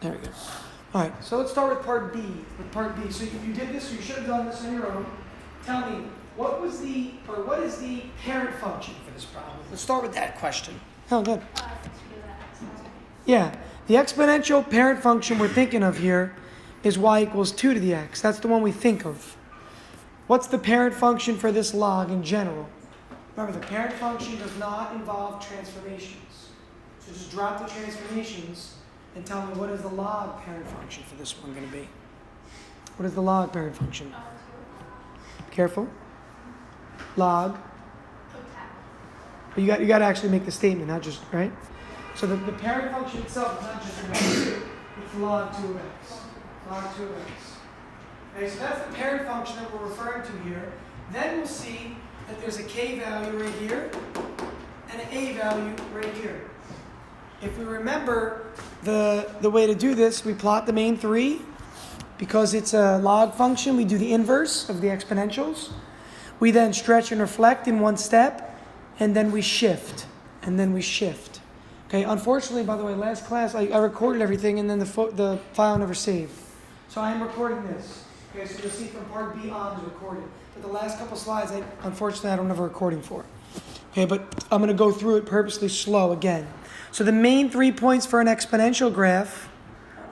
There we go. All right, so let's start with part B. So you did this, so you should have done this on your own. Tell me, what is the parent function for this problem? Let's start with that question. Oh, good. Yeah, the exponential parent function we're thinking of here is y equals 2 to the x. That's the one we think of. What's the parent function for this log in general? Remember, the parent function does not involve transformations. So just drop the transformations and tell me, what is the log parent function for this one going to be? What is the log parent function? Careful. Log. But you got to actually make the statement, not just, right? So the parent function itself is not just log 2, it's log 2 of x. Log 2 of x. Okay, so that's the parent function that we're referring to here. Then we'll see that there's a k value right here and an a value right here. If we remember the way to do this, we plot the main three. Because it's a log function, we do the inverse of the exponentials. We then stretch and reflect in one step, and then we shift. Okay, unfortunately, by the way, last class, I recorded everything, and then the file never saved. So I am recording this. Okay, so you'll see from part B on is recorded. But the last couple slides, unfortunately, I don't have a recording for. Okay, but I'm going to go through it purposely slow again. So the main 3 points for an exponential graph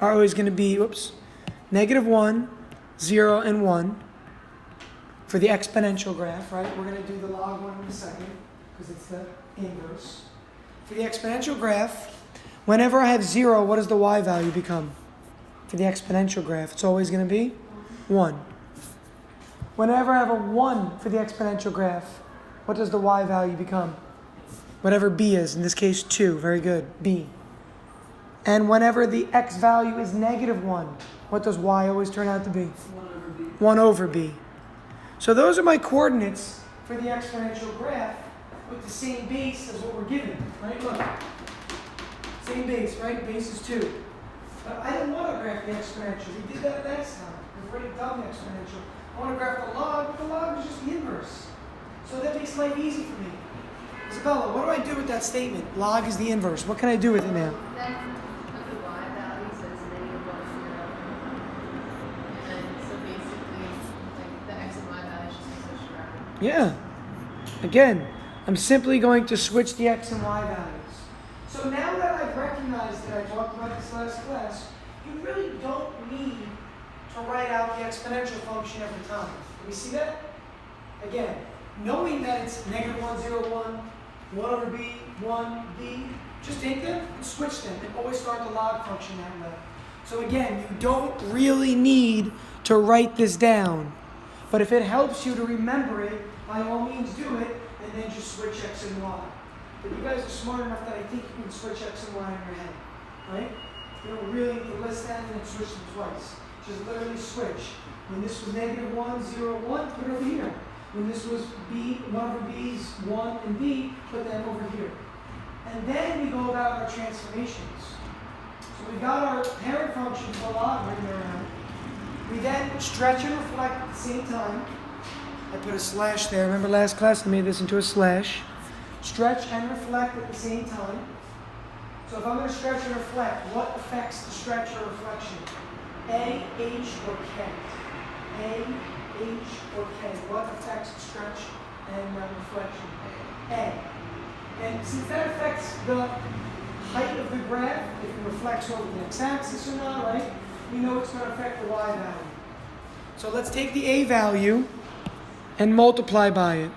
are always going to be, -1, 0, and 1 for the exponential graph, right? We're going to do the log one in a second because it's the inverse. For the exponential graph, whenever I have 0, what does the y value become? For the exponential graph, it's always going to be 1. Whenever I have a 1 for the exponential graph, what does the y value become? Whatever b is, in this case 2, very good, b. And whenever the x value is -1, what does y always turn out to be? 1 over b. So those are my coordinates for the exponential graph with the same base as what we're given, right? Look, same base, right? Base is 2. But I didn't want to graph the exponential. We did that last time. We've already done the exponential. I want to graph the log, but the log is just the inverse. So that makes life easy for me. Isabella, what do I do with that statement? Log is the inverse. What can I do with it now? Yeah. Again, I'm simply going to switch the x and y values. So now that I've recognized that I talked about this last class, you really don't need to write out the exponential function every time. Can we see that? Again, knowing that it's -1, 0, 1, 1 over b, 1, b, just take them and switch them and always start the log function that way. So again, you don't really need to write this down. But if it helps you to remember it, by all means do it, and then just switch x and y. But you guys are smart enough that I think you can switch x and y in your head, right? You don't really need to list them and then switch them twice. Just literally switch. When this was -1, 0, 1, put it over here. When this was b, 1 over b's, 1 and b, put them over here. And then we go about our transformations. So we've got our parent function for log written around. We then stretch and reflect at the same time. I put a slash there. Remember last class I made this into a slash. Stretch and reflect at the same time. So if I'm going to stretch and reflect, what affects the stretch or reflection? A, H, or K? A, H, or K? What affects the stretch and reflection? A. And since that affects the height of the graph, if it reflects over the x-axis or not, right? We know it's going to affect the y value. So let's take the a value and multiply by it.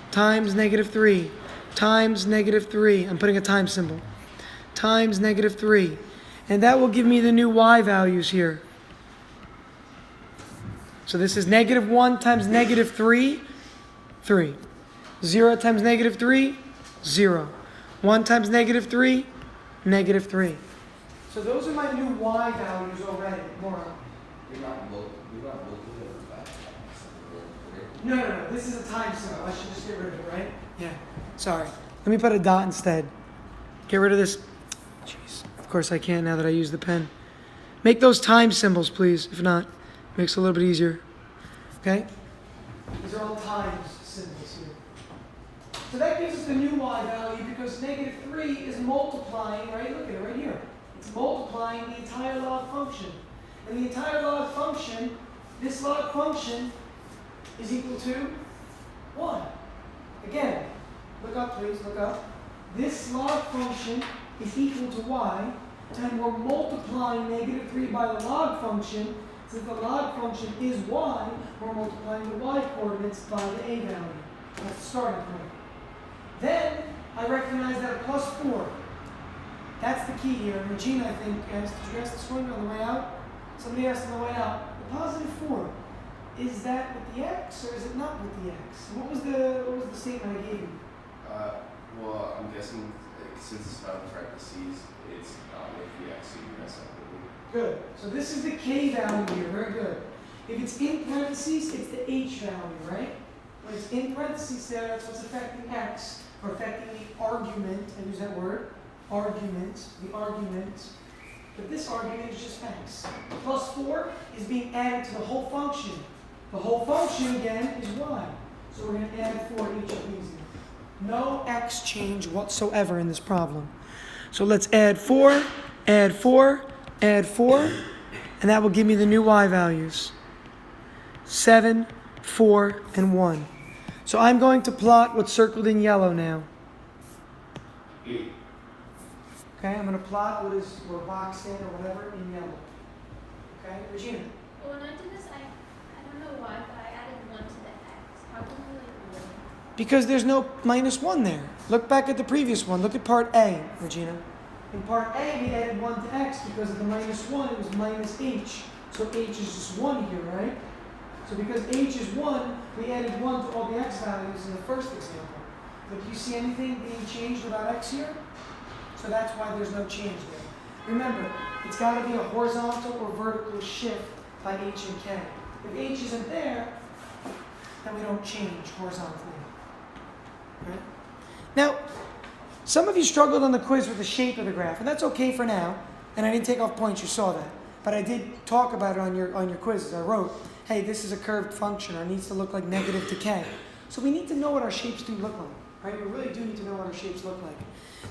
Times -3. Times -3. I'm putting a time symbol. Times -3. And that will give me the new y values here. So this is -1 times -3, 3. 0 times -3, 0. 1 times -3, -3. So those are my new y values already, Laura. You're not looking at the back. No. This is a time symbol. I should just get rid of it, right? Yeah. Sorry. Let me put a dot instead. Get rid of this. Jeez. Of course I can't now that I use the pen. Make those time symbols, please. If not, it makes it a little bit easier. Okay? These are all times symbols here. So that gives us the new y value because -3 is multiplying, right? Look at it right here. It's multiplying the entire log function. And the entire log function, this log function, is equal to 1. Again, look up please, look up. This log function is equal to y, and we're multiplying negative 3 by the log function. Since the log function is y, we're multiplying the y coordinates by the a value. That's the starting point. Then, I recognize that a plus 4. That's the key here. And Regina, I think, asked, did you ask this one on the way out? Somebody asked on the way out. The positive 4, is that with the x or is it not with the x? And what was the statement I gave you? Well, I'm guessing since it's not in parentheses, it's not with the x, so you mess up with it. Good. So this is the k value here. Very good. If it's in parentheses, it's the h value, right? When it's in parentheses there, that's what's affecting x, or affecting the argument. I use that word. Argument. The argument. But this argument is just x. Plus 4 is being added to the whole function. The whole function, again, is y. So we're going to add 4 to each of these. No x change whatsoever in this problem. So let's add 4, add 4, add 4, and that will give me the new y values. 7, 4, and 1. So I'm going to plot what's circled in yellow now. Okay, I'm going to plot what is, or boxed in, or whatever, in yellow. Okay, Regina? Well, when I did this, I don't know why, but I added 1 to the x. How come we like 1? Because there's no minus 1 there. Look back at the previous one. Look at part A, Regina. In part A, we added 1 to x because of the minus 1, it was minus h. So h is just 1 here, right? So because h is 1, we added 1 to all the x values in the first example. But do you see anything being changed about x here? So that's why there's no change there. Remember, it's got to be a horizontal or vertical shift by h and k. If h isn't there, then we don't change horizontally. Right? Now, some of you struggled on the quiz with the shape of the graph, and that's okay for now. And I didn't take off points, you saw that. But I did talk about it on your quizzes. I wrote, hey, this is a curved function, or it needs to look like negative to k. So we need to know what our shapes do look like. Right? We really do need to know what our shapes look like.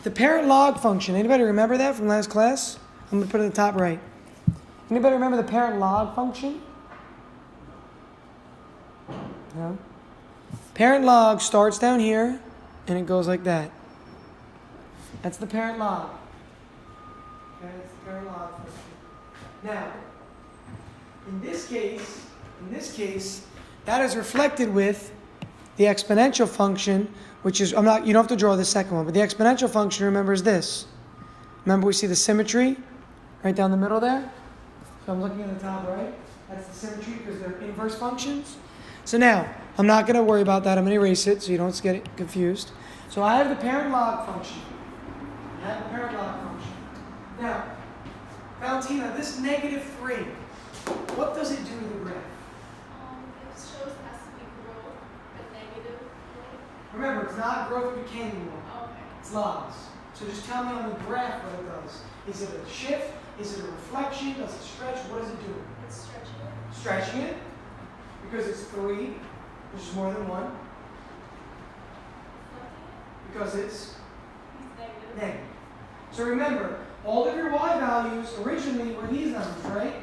The parent log function, anybody remember that from last class? I'm going to put it in the top right. Anybody remember the parent log function? No? Parent log starts down here, and it goes like that. That's the parent log. Okay, that's the parent log function. Now, in this case, that is reflected with the exponential function, which is, you don't have to draw the second one, but the exponential function, remember, is this. Remember, we see the symmetry right down the middle there? So I'm looking at the top right. That's the symmetry because they're inverse functions. So now, I'm not going to worry about that. I'm going to erase it so you don't get it confused. So I have the parent log function. Now, Valentina, this negative 3, what does it do to the graph? It shows it has to be growth, but negative growth. Remember, it's not growth or decay anymore. Oh, okay. It's logs. So just tell me on the graph what it does. Is it a shift? Is it a reflection? Does it stretch? What is it doing? It's stretching it. Stretching it, because it's 3, which is more than 1. Flipping Because it's it. It's negative. negative. So remember, all of your y values originally were these numbers, right?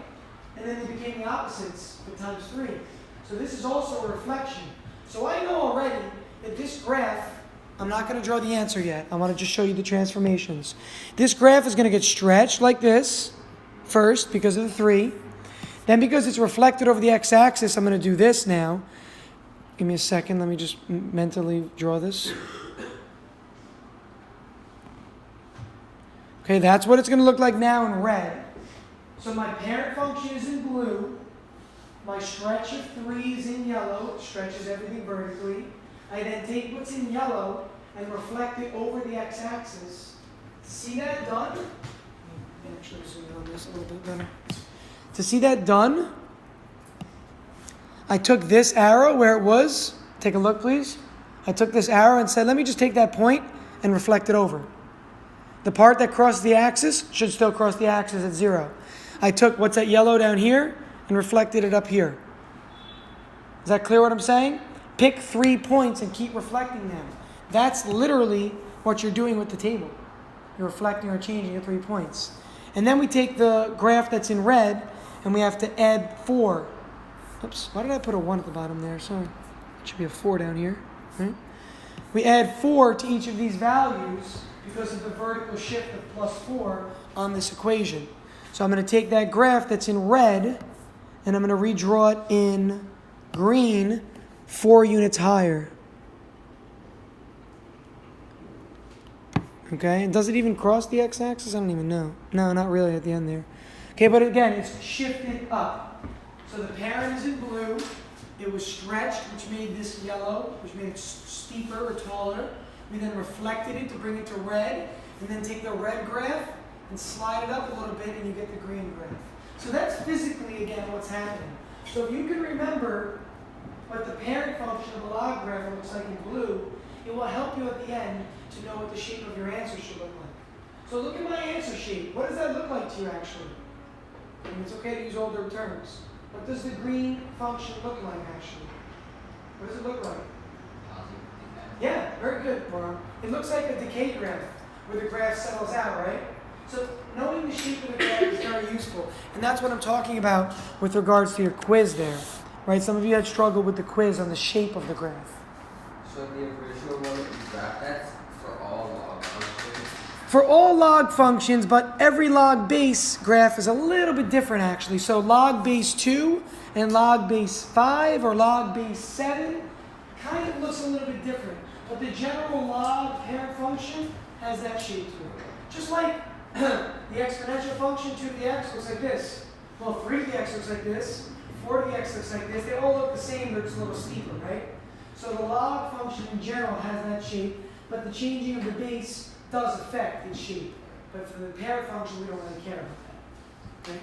And then they became the opposites with times 3. So this is also a reflection. So I know already that this graph, I'm not going to draw the answer yet. I want to just show you the transformations. This graph is going to get stretched like this first because of the 3. Then because it's reflected over the x-axis, I'm going to do this now. Give me a second. Let me just mentally draw this. Okay, that's what it's going to look like now in red. So my parent function is in blue. My stretch of 3 is in yellow. It stretches everything vertically. I then take what's in yellow and reflect it over the x-axis. See that done? Let me actually zoom in on this a little bit better. To see that done, I took this arrow where it was. Take a look, please. I took this arrow and said, let me just take that point and reflect it over. The part that crosses the axis should still cross the axis at 0. I took what's that yellow down here and reflected it up here. Is that clear what I'm saying? Pick 3 points and keep reflecting them. That's literally what you're doing with the table. You're reflecting or changing at 3 points. And then we take the graph that's in red, and we have to add 4. Oops, why did I put a 1 at the bottom there? Sorry. It should be a 4 down here. Right? We add 4 to each of these values because of the vertical shift of plus 4 on this equation. So I'm going to take that graph that's in red, and I'm going to redraw it in green 4 units higher. Okay, and does it even cross the x-axis? I don't even know. No, not really at the end there. Okay, but again, it's shifted up. So the parent is in blue. It was stretched, which made this yellow, which made it steeper or taller. We then reflected it to bring it to red, and then take the red graph and slide it up a little bit, and you get the green graph. So that's physically, again, what's happening. So if you can remember what the parent function of the log graph looks like in blue, it will help you at the end to know what the shape of your answer should look like. So look at my answer sheet. What does that look like to you, actually? And it's okay to use older terms. What does the green function look like, actually? What does it look like? Yeah, very good, Laura. It looks like a decay graph, where the graph settles out, right? So knowing the shape of the graph is very useful. And that's what I'm talking about with regards to your quiz there. Right? Some of you had struggled with the quiz on the shape of the graph. So the original one that you graphed, that's for all log functions? For all log functions, but every log base graph is a little bit different actually. So log base 2 and log base 5 or log base 7 kind of looks a little bit different. But the general log parent function has that shape to it. Just like the exponential function 2 to the x looks like this. Well, 3 to the x looks like this. 4 to the x looks like this. They all look the same, they're just a little steeper, right? So the log function in general has that shape, but the changing of the base does affect its shape. But for the parent function, we don't really care about that. Okay?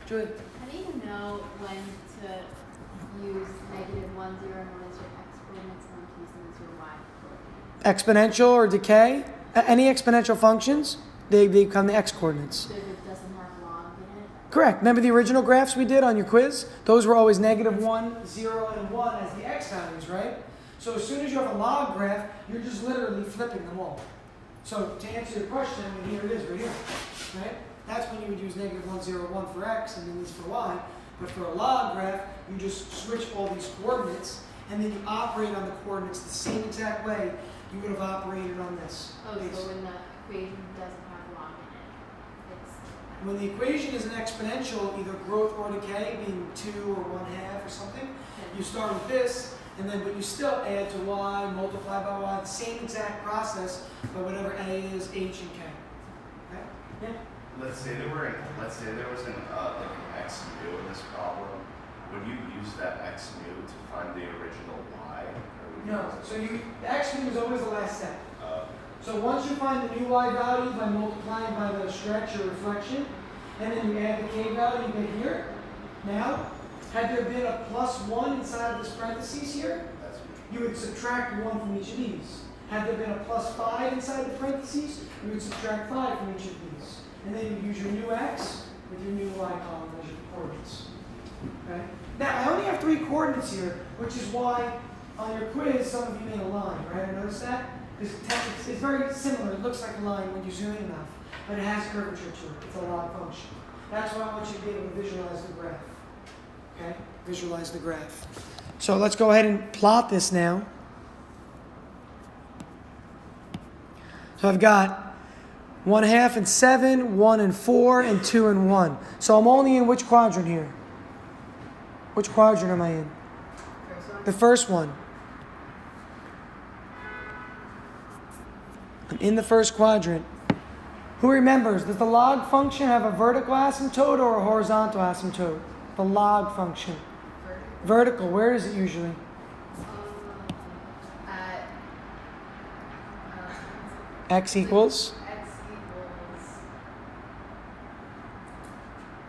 Julie? How do you know when to use -1, 0, and 1 as your x coordinates and when to use them as your y coordinates? Exponential or decay? Any exponential functions, they become the x coordinates. So it doesn't have log in it? Correct. Remember the original graphs we did on your quiz? Those were always -1, 0, and 1 as the x values, right? So as soon as you have a log graph, you're just literally flipping them all. So to answer your question, here it is right here, right? That's when you would use -1, 0, 1 for x and then this for y. But for a log graph, you just switch all these coordinates and then you operate on the coordinates the same exact way you would have operated on this. Oh, so when the equation doesn't have log in it, it's... When the equation is an exponential, either growth or decay, being 2 or 1/2 or something, you start with this, and then but you still add to y, multiply by y, the same exact process, but whatever a is, h, and k. Okay? Yeah. Let's say there was an x mu in this problem. Would you use that x mu to find the original y? Or would you No. use it- So the x mu is always the last step. So once you find the new y value by multiplying by the stretch or reflection, and then you add the k value you get here. Now, had there been a +1 inside of this parentheses here, That's you would subtract 1 from each of these. Had there been a +5 inside the parentheses, you would subtract 5 from each of these. And then you'd use your new x with your new y column as your coordinates. Okay? Now, I only have 3 coordinates here, which is why on your quiz, some of you made a line, right? I noticed that? Because it's very similar. It looks like a line when you zoom in enough, but it has curvature to it. It's a log function. That's why I want you to be able to visualize the graph. Okay? Visualize the graph. So let's go ahead and plot this now. So I've got 1/2 and 7, 1 and 4, and 2 and 1. So I'm only in which quadrant here? Which quadrant am I in? First one? The first one. I'm in the first quadrant. Who remembers, does the log function have a vertical asymptote or a horizontal asymptote? The log function. Vertical, where is it usually? At X equals? x equals...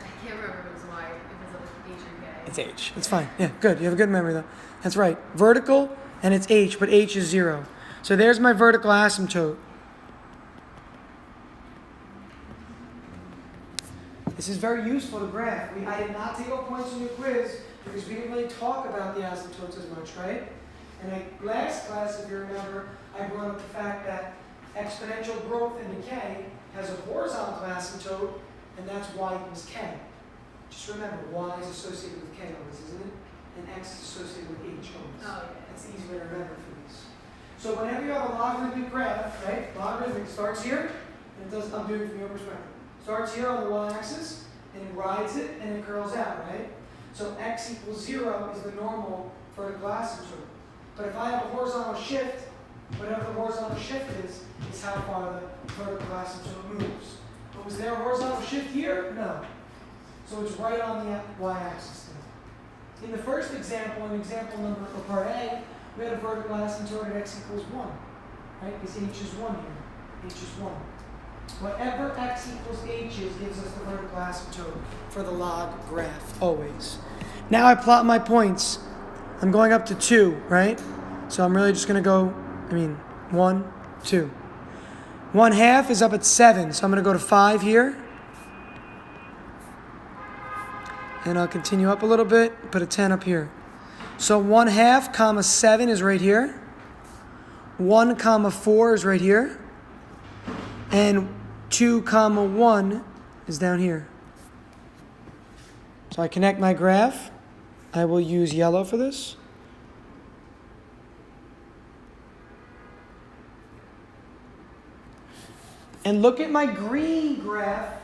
I can't remember if it was y, if it was h or k. It's H. It's fine. Yeah, good. You have a good memory though. That's right. Vertical and it's H, but H is 0. So there's my vertical asymptote. This is very useful to graph. I did not take off points in your quiz because we didn't really talk about the asymptotes as much, right? And last class, if you remember, I brought up the fact that exponential growth and decay has a horizontal asymptote and that's y equals k. Just remember, y is associated with k always, isn't it? And x is associated with h always. Oh, yeah. That's the easy way to remember for these. So whenever you have a logarithmic graph, right? Logarithmic starts here, and it does, I'm doing it from your perspective. Starts here on the y-axis, and it rides it, and it curls out, right? So x equals 0 is the normal vertical asymptote. But if I have a horizontal shift, whatever the horizontal shift is how far the vertical asymptote moves. But was there a horizontal shift here? No. So it's right on the y-axis now. In the first example, in example number, or part A, we had a vertical asymptote at x equals 1, right? Because h is 1 here. H is 1. Whatever x equals h is gives us the vertical asymptote for the log graph, always. Now I plot my points. I'm going up to 2, right? So I'm really just going to go, 1, 2. 1/2 is up at 7, so I'm going to go to 5 here. And I'll continue up a little bit, put a 10 up here. So 1/2, comma 7 is right here. 1, comma 4 is right here. And 2, comma 1 is down here. So I connect my graph. I will use yellow for this. And look at my green graph.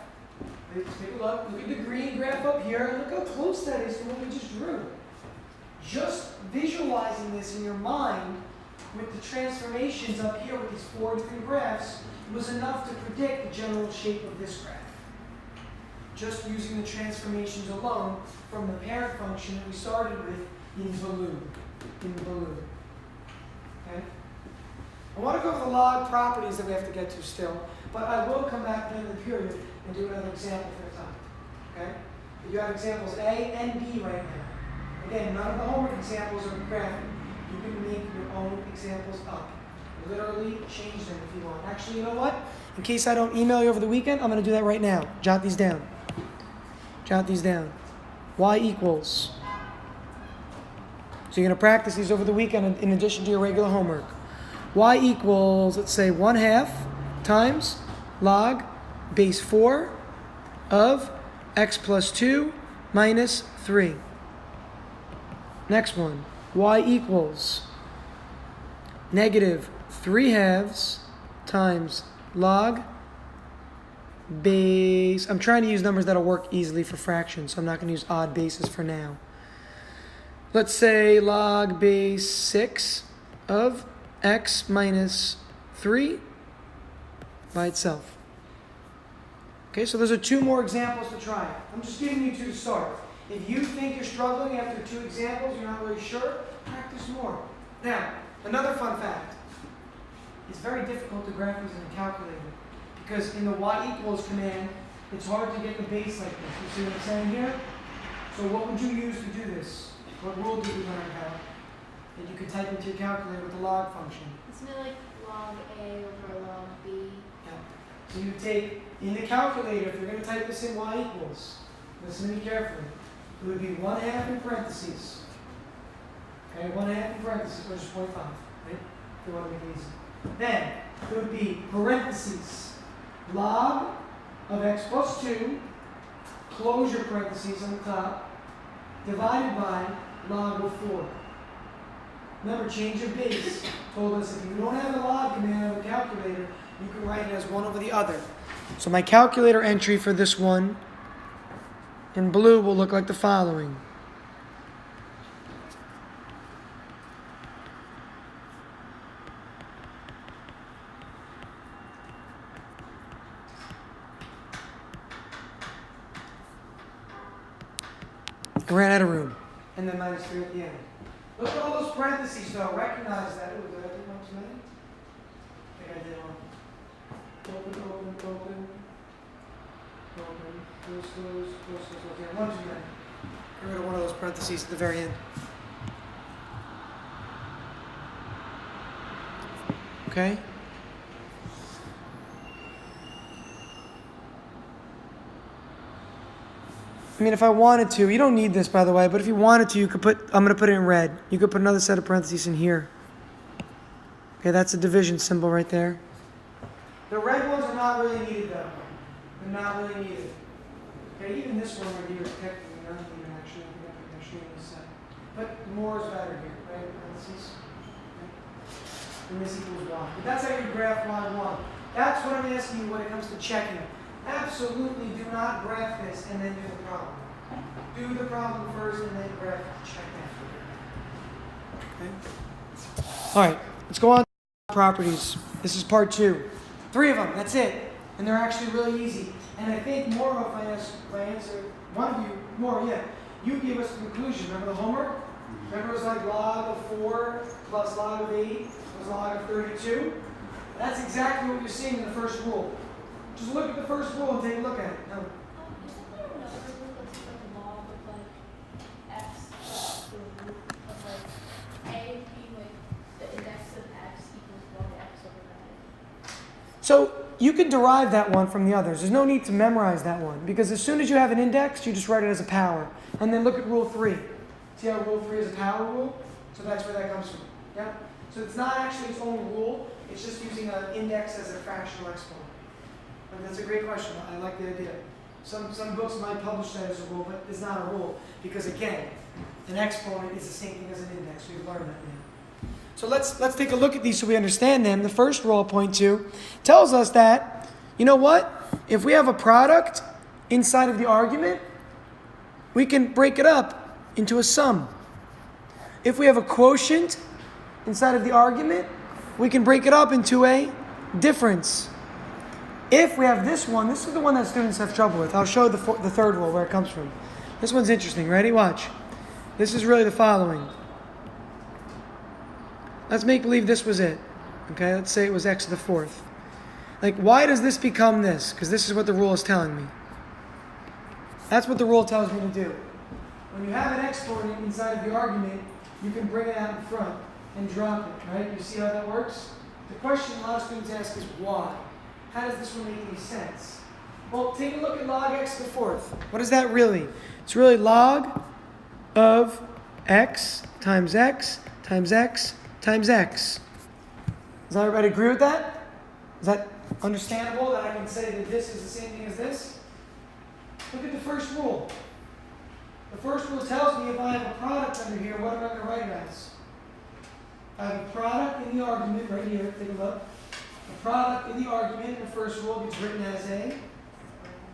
Take a look. Look at the green graph up here. And look how close that is to what we just drew. Just visualizing this in your mind with the transformations up here with these 4 different graphs was enough to predict the general shape of this graph. Just using the transformations alone from the parent function that we started with in blue. Okay? I want to go over the log properties that we have to get to still, but I will come back at the end of the period and do another example for the time. Okay? You have examples A and B right now. Again, none of the homework examples are graphic. You can make your own examples up. Literally change them if you want. Actually, you know what? In case I don't email you over the weekend, I'm going to do that right now. Jot these down. Jot these down. Y equals. So you're going to practice these over the weekend in addition to your regular homework. Y equals, let's say, 1/2 times log base 4 of x plus 2 minus 3. Next one. Y equals negative 3/2 times log base. I'm trying to use numbers that'll work easily for fractions, so I'm not going to use odd bases for now. Let's say log base 6 of x minus 3 by itself. Okay, so those are 2 more examples to try. I'm just giving you 2 to start. If you think you're struggling after 2 examples, you're not really sure, practice more. Now, another fun fact. It's very difficult to graph using a calculator because in the y equals command, it's hard to get the base like this. You see what I'm saying here? So what would you use to do this? What rule did you learn about that you could type into your calculator with the log function? Isn't it like log A over log B? Yeah. So you take, in the calculator, if you're going to type this in y equals, listen to me carefully, it would be 1/2 in parentheses. Okay, 1/2 in parentheses, or just 0.5, right? If you want to make it easy. Then, it would be parentheses, log of x plus 2, close your parentheses on the top, divided by log of 4. Remember, change of base told us if you don't have a log command on the calculator, you can write it as 1 over the other. So my calculator entry for this one in blue will look like the following. I ran out of room. And then minus 3 at the end. Look at all those parentheses though. Recognize that. Ooh, did I do one too many? I think I did one. Open, open, open. Open. Close, close, close, close. Okay, one too many. Get rid of one of those parentheses at the very end. Okay? I mean, if I wanted to, you don't need this, by the way, but if you wanted to, you could put, I'm going to put it in red. You could put another set of parentheses in here. Okay, that's a division symbol right there. The red ones are not really needed, though. They're not really needed. right? Even this one right here is technically not even actually, I think I'm going to show you in a second. But more is better here, right? Parentheses. And this equals y. But that's how you graph line 1. That's what I'm asking you when it comes to checking. Absolutely do not graph this and then do the problem. Do the problem first and then graph check after. Okay? All right, let's go on to properties. This is part 2. 3 of them, that's it. And they're actually really easy. And I think more if I answer one of you, more, yeah. You gave us the conclusion. Remember the homework? Remember it was like log of 4 plus log of 8 was log of 32? That's exactly what you're seeing in the first rule. Just look at the first rule and take a look at it. Now, Isn't there another rule that's like log of like x plus the root of like a being like the index of x equals log x over that? so you can derive that one from the others. There's no need to memorize that one because as soon as you have an index, you just write it as a power. And then look at rule 3. See how rule 3 is a power rule? So that's where that comes from. Yeah? So it's not actually its own rule. It's just using an index as a fractional exponent. But that's a great question. I like the idea. Some books might publish that as a rule, but it's not a rule because again, an exponent is the same thing as an index. We've learned that now. So let's take a look at these so we understand them. The first rule I'll point to tells us that, you know what? If we have a product inside of the argument, we can break it up into a sum. If we have a quotient inside of the argument, we can break it up into a difference. If we have this one, this is the one that students have trouble with. I'll show the third rule where it comes from. This one's interesting. Ready? Watch. This is really the following. Let's make believe this was it. Okay, let's say it was x to the 4th. Like, why does this become this? Because this is what the rule is telling me. That's what the rule tells me to do. When you have an exponent inside of the argument, you can bring it out in front and drop it, right? You see how that works? The question a lot of students ask is why? How does this one make any sense? Well, take a look at log x to the 4th. What is that really? It's really log of x times x times x times x. Does everybody agree with that? Is that understandable that I can say that this is the same thing as this? Look at the first rule. The first rule tells me if I have a product under here, what am I going to write it as? I have a product in the argument right here. Take a look. A product in the argument in the first rule gets written as a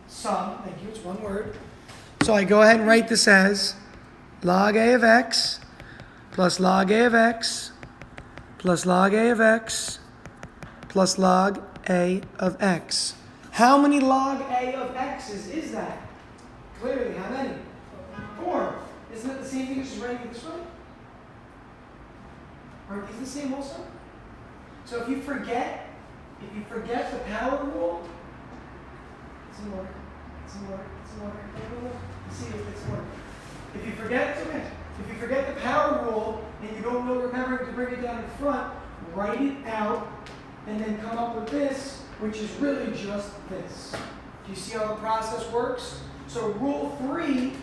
sum. Thank you. It's one word. So I go ahead and write this as log a of x plus log a of x plus log a of x plus log a of x. How many log a of x's is that? Clearly, how many? 4. Isn't that the same thing as just writing it this way? Aren't these the same also? So if you forget the power rule, it's in order. See if it's work. If you forget the power rule and you don't know remembering to bring it down in front, write it out and then come up with this, which is really just this. Do you see how the process works? So rule 3,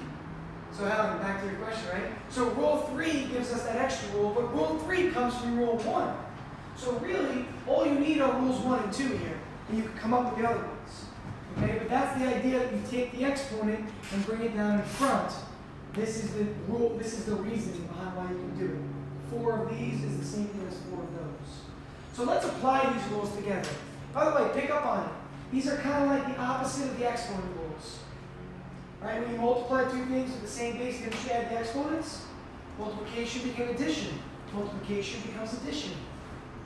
so Helen, back to your question, right? So rule 3 gives us that extra rule, but rule 3 comes from rule 1. So really, all you need are rules 1 and 2 here, and you can come up with the other ones. Okay, but that's the idea that you take the exponent and bring it down in front. This is the rule, this is the reasoning behind why you can do it. 4 of these is the same thing as 4 of those. So let's apply these rules together. By the way, pick up on it. These are kind of like the opposite of the exponent rules. Right? When you multiply two things with the same base, you add the exponents. Multiplication becomes addition. Multiplication becomes addition.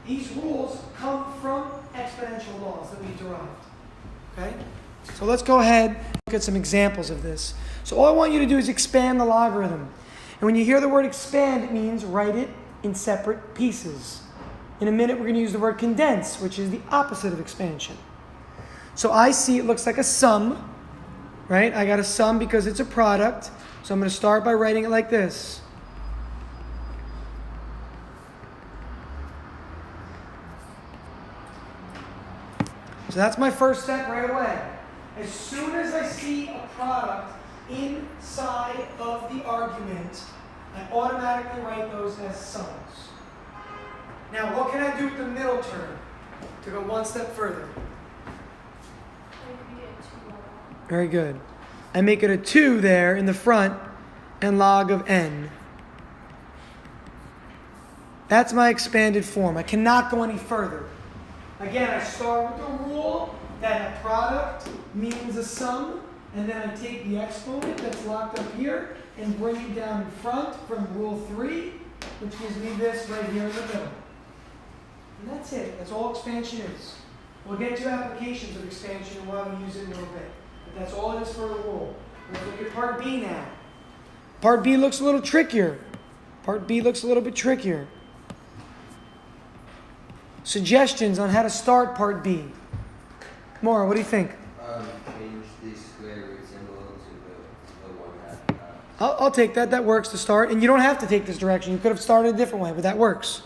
These rules come from exponential laws that we derived. Okay? So let's go ahead and look at some examples of this. So all I want you to do is expand the logarithm. And when you hear the word expand, it means write it in separate pieces. In a minute, we're going to use the word condense, which is the opposite of expansion. So I see it looks like a sum, right? I got a sum because it's a product. So I'm going to start by writing it like this. So that's my first step right away. As soon as I see a product inside of the argument, I automatically write those as sums. Now, what can I do with the middle term to go one step further? Very good. I make it a 2 there in the front, and log of n. That's my expanded form. I cannot go any further. Again, I start with the rule that a product means a sum, and then I take the exponent that's locked up here and bring it down in front from rule 3, which gives me this right here in the middle. And that's it. That's all expansion is. We'll get to applications of expansion and why we use it in a little bit. But that's all it is for a rule. Let's look at part B now. Part B looks a little trickier. Part B looks a little bit trickier. Suggestions on how to start part B. Maura, what do you think? Change the square root symbol to the 1/2. I'll take that. That works to start. And you don't have to take this direction. You could have started a different way, but that works.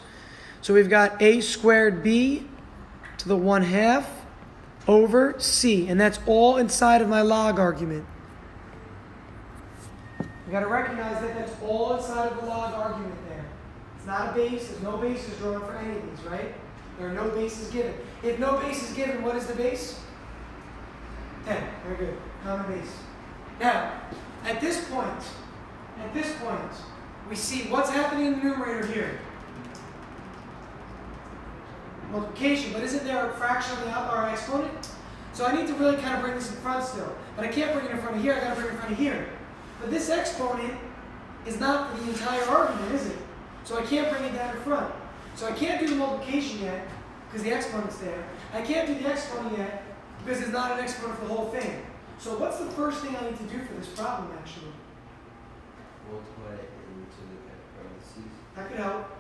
So we've got a squared b to the 1/2 over c. And that's all inside of my log argument. You got to recognize that that's all inside of the log argument there. It's not a base. There's no bases drawn for any of these, right? There are no bases given. If no base is given, what is the base? 10. Very good. Common base. Now, at this point, we see what's happening in the numerator here. Multiplication, but isn't there a fraction on the out or an exponent? So I need to really kind of bring this in front still. But I can't bring it in front of here, I gotta bring it in front of here. But this exponent is not for the entire argument, is it? So I can't bring it down in front. So I can't do the multiplication yet, because the exponent's there. I can't do the exponent yet, because it's not an exponent for the whole thing. So what's the first thing I need to do for this problem, actually? Multiply it into the parentheses. That could help.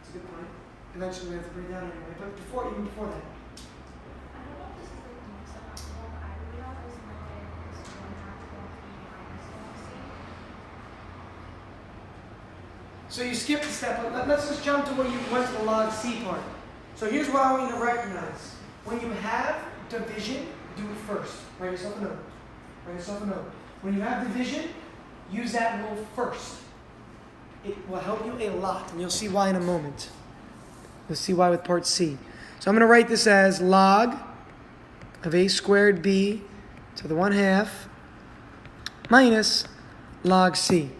It's a good point. Eventually we have to bring it down anyway, but even before that. I don't know if this is like the most optimal, but I realized that there is 1/2 C. So you skipped a step. Let's just jump to where you went to the log C part. So here's what I want you to recognize. When you have division, do it first. Write yourself a note. Write yourself a note. When you have division, use that rule first. It will help you a lot, and you'll see why in a moment. You'll see why with part C. So I'm going to write this as log of a squared b to the 1/2 minus log C.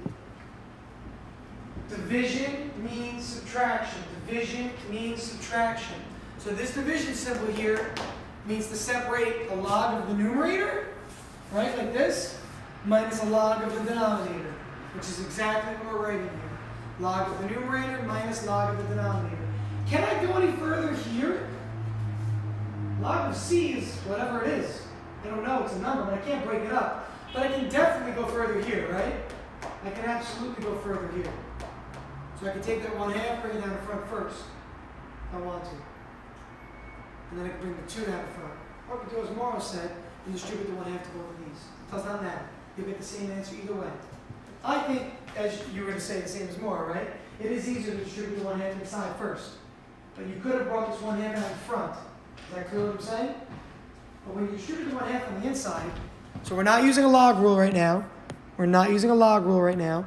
Division means subtraction. Division means subtraction. So this division symbol here means to separate the log of the numerator, right, like this, minus a log of the denominator, which is exactly what we're writing here. Log of the numerator minus log of the denominator. Can I go any further here? Log of C is whatever it is. I don't know, it's a number, but I can't break it up. But I can definitely go further here, right? I can absolutely go further here. So I can take that 1/2, bring it down in front first, if I want to. And then I can bring the 2 down in front. Or I can do as Mauro said, and distribute the 1/2 to both of these. It does not matter. You'll get the same answer either way. I think, as you were going to say, the same as Mauro, right? It is easier to distribute the 1/2 inside first. But you could have brought this 1/2 out in front. Is that clear what I'm saying? But when you distribute the 1/2 on the inside, so we're not using a log rule right now. We're not using a log rule right now.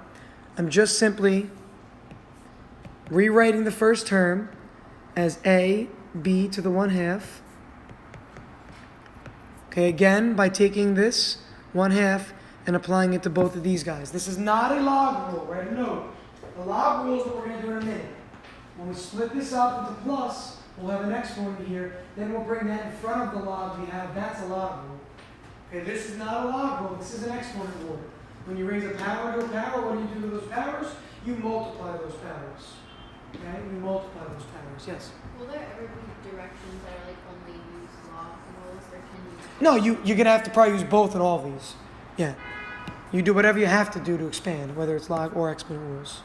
I'm just simply rewriting the first term as a b to the 1/2. Okay, again, by taking this 1/2 and applying it to both of these guys. This is not a log rule, right? No. The log rule is what we're going to do in a minute. When we split this up into plus, we'll have an exponent here. Then we'll bring that in front of the log we have. That's a log rule. Okay, this is not a log rule. This is an exponent rule. When you raise a power to a power, what do you do with those powers? You multiply those powers. Okay, you multiply those powers. Yes? Will there ever be directions that are like only use log rules, or can you? No, you're going to have to probably use both in all of these. Yeah. You do whatever you have to do to expand, whether it's log or exponent rules.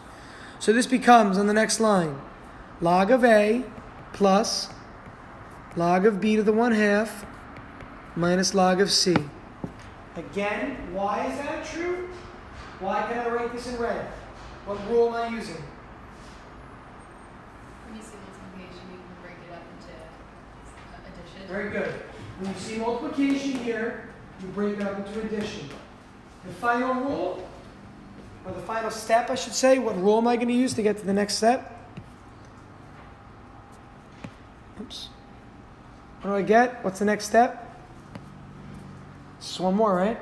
So this becomes, on the next line, log of A plus log of B to the 1/2 minus log of C. Again, why is that true? Why can I write this in red? What rule am I using? When you see multiplication, you can break it up into addition. Very good. When you see multiplication here, you break it up into addition. The final rule, or the final step, I should say, what rule am I going to use to get to the next step? Oops. What do I get? What's the next step? Just one more, right?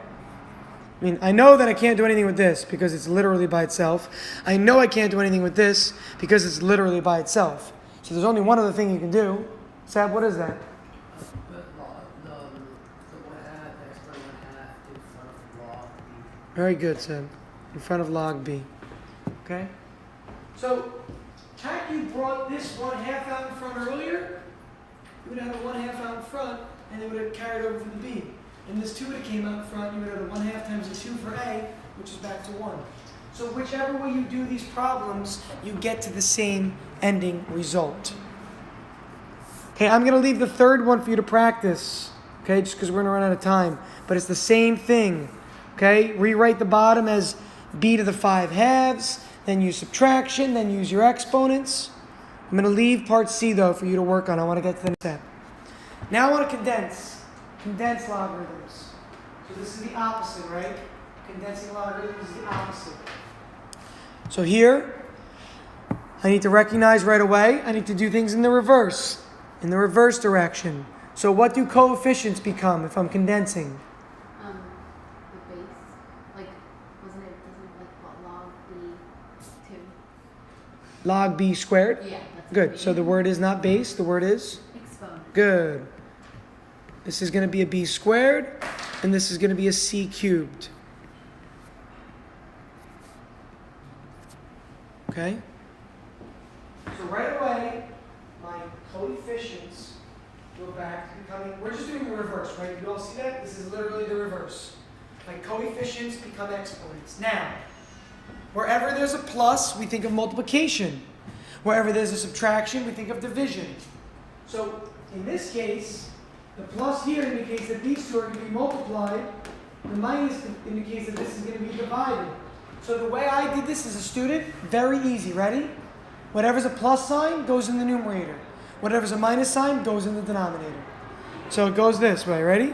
I mean, I know that I can't do anything with this because it's literally by itself. I know I can't do anything with this because it's literally by itself. So there's only one other thing you can do. Sab, what is that? Put the 1/2 extra 1/2 in front of log b. Very good, Sab. In front of log b. Okay? So, had you brought this 1/2 out in front earlier, you would have had a 1/2 out in front, and it would have carried over for the b. And this 2 would have came out in front, you would have had a 1/2 times a 2 for a, which is back to 1. So whichever way you do these problems, you get to the same ending result. Okay, I'm going to leave the third one for you to practice, okay, just because we're going to run out of time. But it's the same thing, okay? Rewrite the bottom as b to the 5/2, then use subtraction, then use your exponents. I'm going to leave part C, though, for you to work on. I want to get to the next step. Now I want to condense logarithms. So this is the opposite, right? Condensing logarithms is the opposite. So here, I need to recognize right away, I need to do things in the reverse direction. So what do coefficients become if I'm condensing? The base, like, wasn't it like what, log b2? Log b squared? Yeah. That's Good. what So the word is not base, the word is? exponent. Good. This is going to be a b squared, and this is going to be a c cubed. Okay? So right away, my coefficients go back to becoming, we're just doing the reverse, right? You all see that? This is literally the reverse. My coefficients become exponents. Now, wherever there's a plus, we think of multiplication. Wherever there's a subtraction, we think of division. So in this case, the plus here indicates that these two are going to be multiplied. The minus indicates that this is going to be divided. So the way I did this as a student, very easy. Ready? Whatever's a plus sign goes in the numerator. Whatever's a minus sign goes in the denominator. So it goes this way. Ready?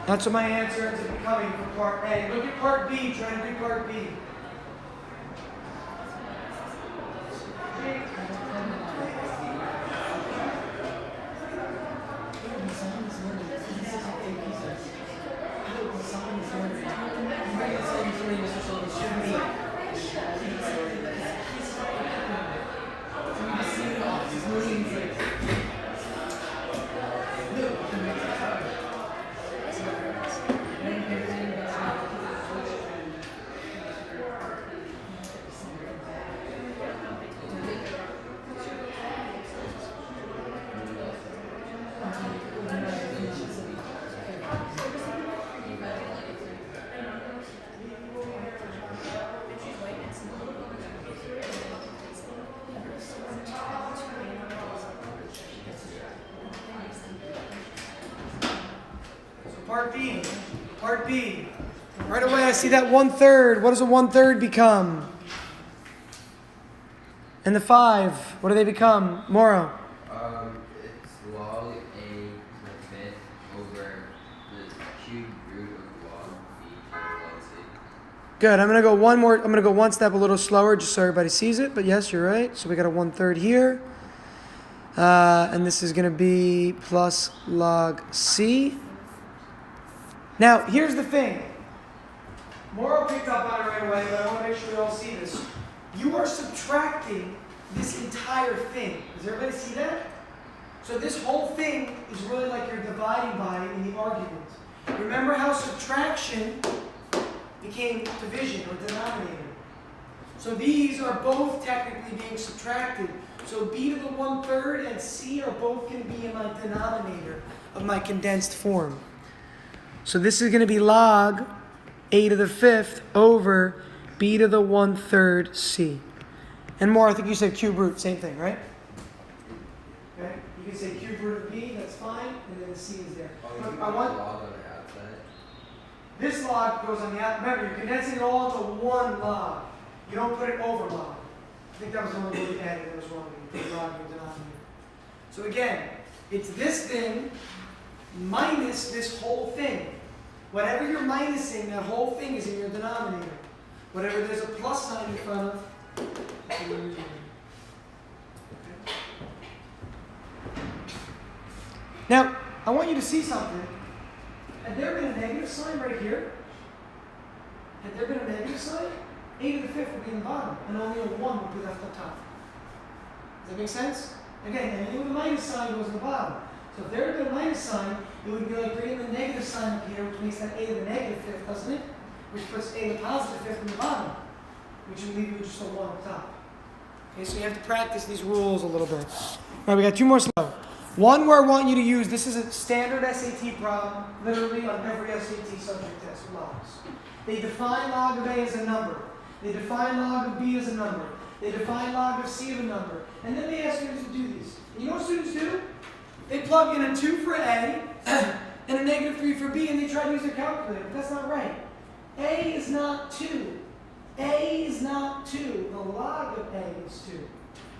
That's what my answer ends up becoming for part A. Look at part B. Try to do part B. Part B. Right away I see that 1/3. What does a 1/3 become? And the 5, what do they become? Moro. It's log a to the 5th over the cube root of log b times log c. Good. I'm going to go one step a little slower just so everybody sees it. But yes, you're right. So we got a 1/3 here. And this is going to be plus log c. Now, here's the thing. Moro picked up on it right away, but I want to make sure we all see this. You are subtracting this entire thing. Does everybody see that? So this whole thing is really like you're dividing by in the argument. Remember how subtraction became division or denominator. So these are both technically being subtracted. So b to the 1/3 and c are both going to be in my denominator of my condensed form. So this is going to be log a to the 5th over b to the 1/3 c. And more, I think you said cube root, same thing, right? Okay, you can say cube root of b, that's fine, and then the c is there. But I want log on the outside. this log goes on the outside. Remember, you're condensing it all into one log. You don't put it over log. I think that was the only way you added that was wrong. You put log in your denominator. So again, it's this thing minus this whole thing. Whatever you're minusing, that whole thing is in your denominator. Whatever there's a plus sign in front of Now, I want you to see something. Had there been a negative sign right here, had there been a negative sign, a to the fifth would be in the bottom, and only a 1 would be left up top. Does that make sense? Again, anything with a minus sign goes in the bottom. So if there had been a minus sign, it would be like bringing the negative sign up here, which makes that a to the negative fifth, doesn't it? Which puts a to the positive fifth in the bottom, which would leave you with just a 1 up top. Okay, so you have to practice these rules a little bit. All right, we got 2 more slow. One where I want you to use, this is a standard SAT problem, literally on every SAT subject test with logs. They define log of A as a number. They define log of B as a number. They define log of C as a number. And then they ask students to do these. And you know what students do? They plug in a 2 for A and a negative 3 for B, and they try to use their calculator. But that's not right. A is not 2. A is not 2. The log of A is 2.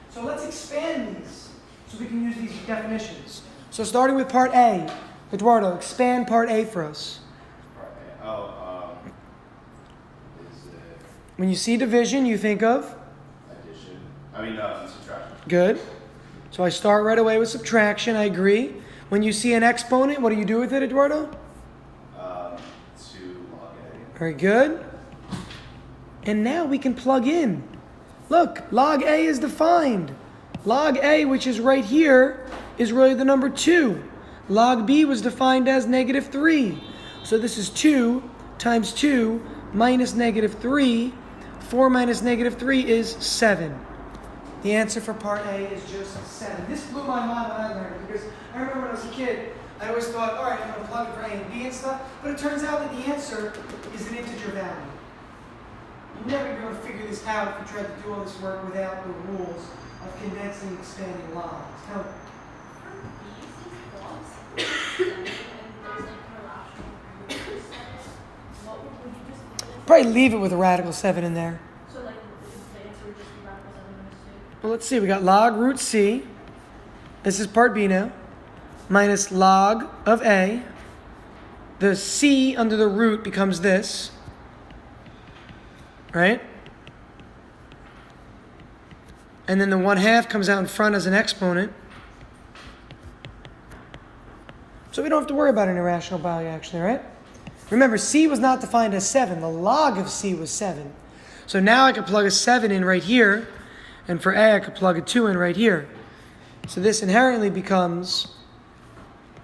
So let's expand these so we can use these definitions. So starting with part A, Eduardo, expand part A for us. Is it When you see division, you think of? addition? Subtraction. Good. So I start right away with subtraction, I agree. When you see an exponent, what do you do with it, Eduardo? 2 log A. Very good. And now we can plug in. Look, log A is defined. Log A, which is right here, is really the number 2. Log B was defined as negative 3. So this is 2 times 2 minus negative 3. 4 minus negative 3 is 7. The answer for part A is just 7. This blew my mind when I learned it, because I remember when I was a kid, I always thought, all right, I'm going to plug it for A and B and stuff, but it turns out that the answer is an integer value. You're never going to figure this out if you try to do all this work without the rules of condensing and expanding logs. Tell me. Probably leave it with a radical 7 in there. So like the answer would just be radical 7 minus 2. Well, let's see. We got log root C. This is part B now. Minus log of A. The C under the root becomes this. Right? And then the 1/2 comes out in front as an exponent. So we don't have to worry about an irrational value actually, right? Remember, C was not defined as 7. The log of C was 7. So now I could plug a 7 in right here. And for A, I could plug a 2 in right here. So this inherently becomes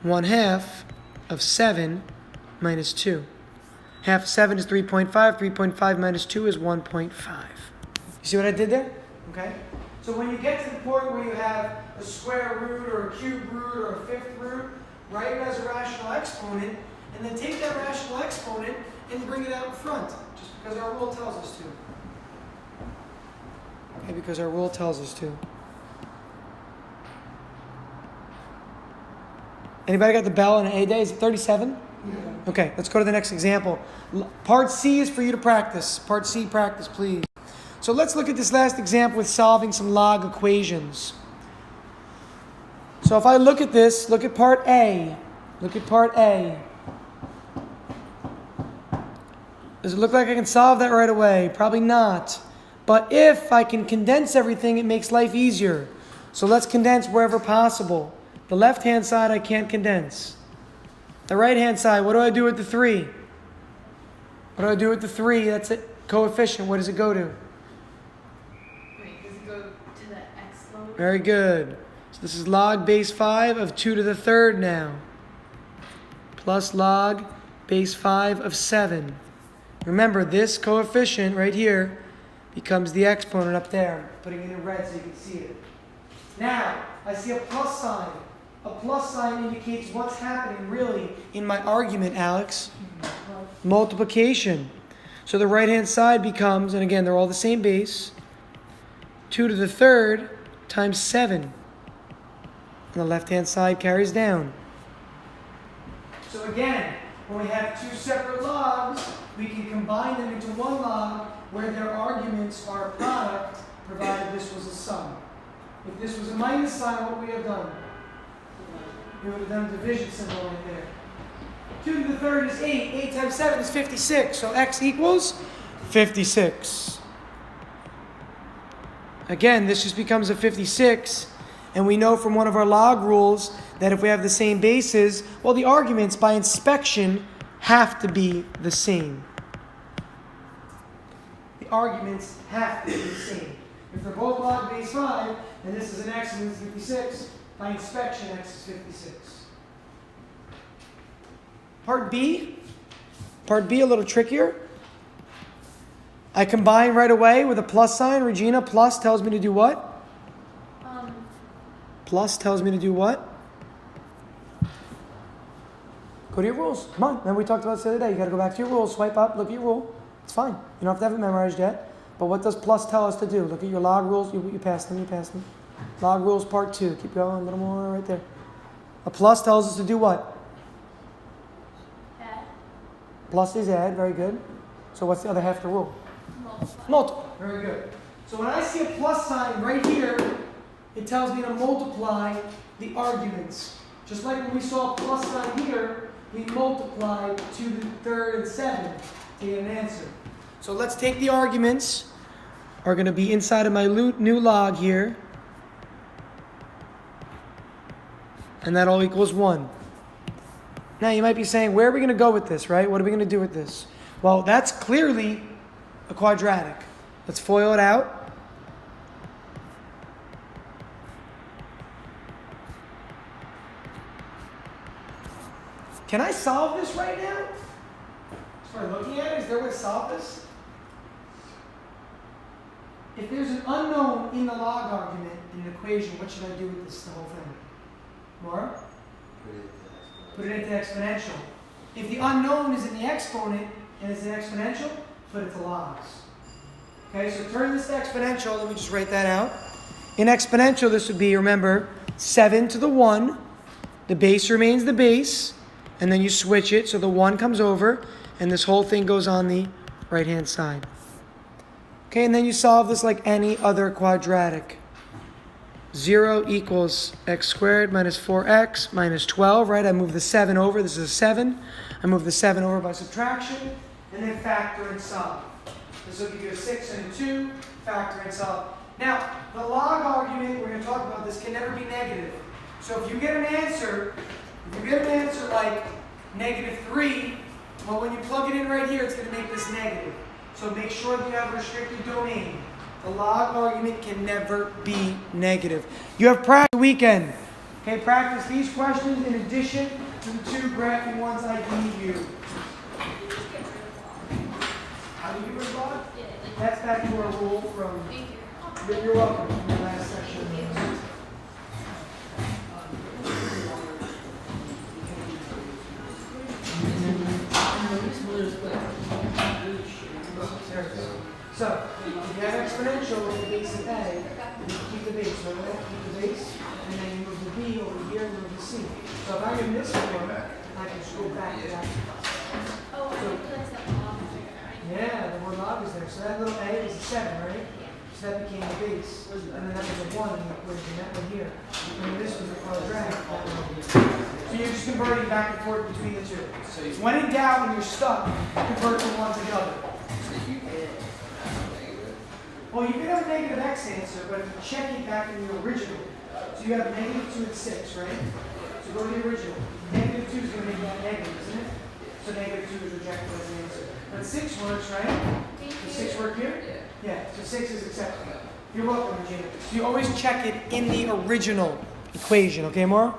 1/2 of 7 minus 2. Half of 7 is 3.5. 3.5 minus 2 is 1.5. You see what I did there? Okay. So when you get to the point where you have a square root or a cube root or a fifth root, write it as a rational exponent, and then take that rational exponent and bring it out in front, just because our rule tells us to. Okay, because our rule tells us to. Anybody got the bell on an A day? Is it 37? Yeah. Okay, let's go to the next example. Part C is for you to practice. Part C, practice, please. So let's look at this last example with solving some log equations. So if I look at this, look at part A. Look at part A. Does it look like I can solve that right away? Probably not. But if I can condense everything, it makes life easier. So let's condense wherever possible. The left-hand side I can't condense. The right-hand side, what do I do with the 3? What do I do with the 3? That's it. Coefficient, what does it go to? Wait, does it go to the x load? Very good. So this is log base 5 of 2 to the 3rd now. Plus log base 5 of 7. Remember, this coefficient right here becomes the exponent up there. I'm putting it in red so you can see it. Now, I see a plus sign. A plus sign indicates what's happening really in my argument, Alex. Multiplication. So the right-hand side becomes, and again, they're all the same base, 2 to the 3rd times 7. And the left-hand side carries down. So again, when we have 2 separate logs, we can combine them into one log where their arguments are a product, provided this was a sum. If this was a minus sign, what would we have done? We would have done a division symbol right there. 2 to the 3rd is 8. 8 times 7 is 56. So x equals 56. Again, this just becomes a 56. And we know from one of our log rules that if we have the same bases, well, the arguments by inspection have to be the same. The arguments have to be the same. If they're both log base 5, and this is an x and this is 56, by inspection, x is 56. Part B, a little trickier. I combine right away with a plus sign. Regina, plus tells me to do what? Plus tells me to do what? Go to your rules. Come on. Remember we talked about this the other day. You got to go back to your rules. Swipe up. Look at your rule. It's fine. You don't have to have it memorized yet. But what does plus tell us to do? Look at your log rules. You pass them. Log rules part 2. Keep going. A little more right there. A plus tells us to do what? Add. Plus is add. Very good. So what's the other half of the rule? Multiply. Very good. So when I see a plus sign right here, it tells me to multiply the arguments. Just like when we saw a plus sign here, we multiply 2 to the third and 7 to get an answer. So let's take the arguments. Are going to be inside of my new log here. And that all equals 1. Now you might be saying, where are we going to go with this, right? What are we going to do with this? Well, that's clearly a quadratic. Let's FOIL it out. Can I solve this right now? Start looking at it. Is there a way to solve this? If there's an unknown in the log argument in an equation, what should I do with this, the whole thing? More? Put it into exponential. If the unknown is in the exponent and it's an exponential, put it to logs. Okay, so turn this to exponential. Let me just write that out. In exponential, this would be, remember, 7 to the 1. The base remains the base. And then you switch it so the 1 comes over and this whole thing goes on the right-hand side. Okay, and then you solve this like any other quadratic. 0 equals x squared minus 4x minus 12, right? I move the 7 over. This is a 7. I move the 7 over by subtraction and then factor and solve. This will give you a 6 and a 2, factor and solve. Now, the log argument, we're going to talk about this, can never be negative. So if you get an answer like -3, well, when you plug it in right here, it's going to make this negative. So make sure that you have a restricted domain. The log argument can never be negative. You have practice weekend. Okay, practice these questions in addition to the 2 graphing ones I gave you. How do you get rid of log? Yeah, That's back to our rule from... You're welcome from the last section. So, if you have exponential with the base of A, you keep the base, right? Keep the base, and then you move the B over here and move the C. So if I'm in this form, I can just go back to that. Oh, I realized that log is there, right? Yeah, the word log is there. So that little A is a 7, right? So that became the base. And then that was a 1 in the equation, that one here. And then this was a quadratic, that one over here. So you're just converting back and forth between the two. So when in doubt, when you're stuck, convert from one to the other. Well, you can have a negative x answer, but if you check it back in the original, so you have -2 and 6, right? So go to the original. -2 is going to make that negative, isn't it? So -2 is rejected as an answer. But 6 works, right? Does 6 work here? Yeah, so 6 is acceptable. You're welcome, Regina. So you always check it in the original equation, okay, Maura?